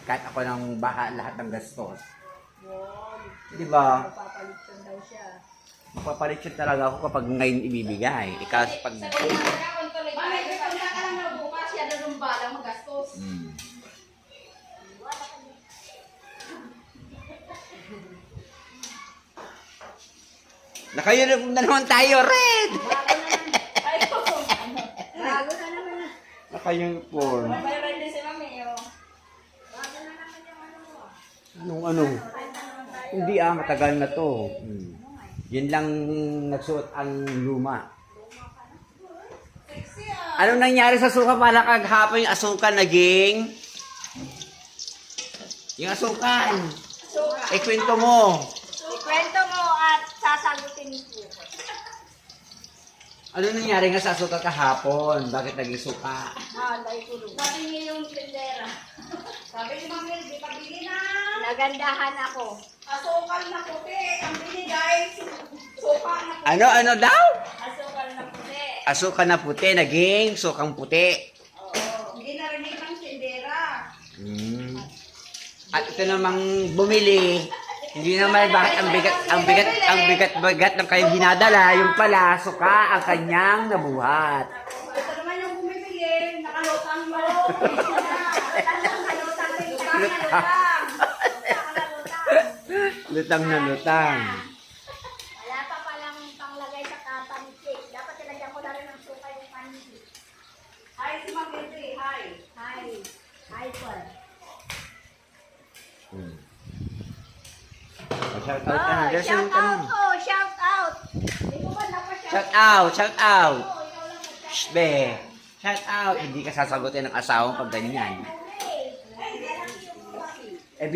Kahit ako nang baha lahat ng gastos. Wow. Di ba? Magpapalit daw siya. Magpapalit siya talaga ako kapag ngayon ibibigay. Ikaw pag... Mami, punta ka lang na bukas, yan na nung balang magastos. Naka-uniform na naman tayo, Red! Bago na naman na. Naka-uniform. Mayroon din si Mami, oh. Anong? Hindi matagal na to. Yun lang nagsuot ang luma. Anong nangyari sa suka pala kaghapon yung asukan naging? Yung asukan. Ikwento mo. Ikwento mo at sasagutin ko. Ano nangyari nga sa asukan kahapon? Bakit naging suka? Sabi niya yung tindera. Sabi ni Mami, di pabili na. Nagandahan ako. Asukal na puti. Ang binigay, suka na puti. Ano daw? Asukal na puti. Asukan na puti, naging sukang puti. Oo. Hindi narinig ng tindera. At ito namang bumili. Hindi naman bakit ang bigat ng kayong hinadala, yung pala, suka ang kanyang nabuhat. Ito naman yung bumibili, nakalutang mo. Lutang na lutang. Wala pa palang panglagay sa pancake. Dapat ilagyan ko na rin ng suka yung pancake. Hi, si Ma'am Henry. Hi. Hi. Hi, Paul. Shout out ka na. There's shout yung out. tanong. Oh, shout out. Hindi mo ba napashout Shout out, shout out. Oh, ikaw lang mag-shout Shh, be. Shout out. Hindi ka sasagutin ng asawang pag ganyan. out. Hey, hindi lang yung coffee. Eh,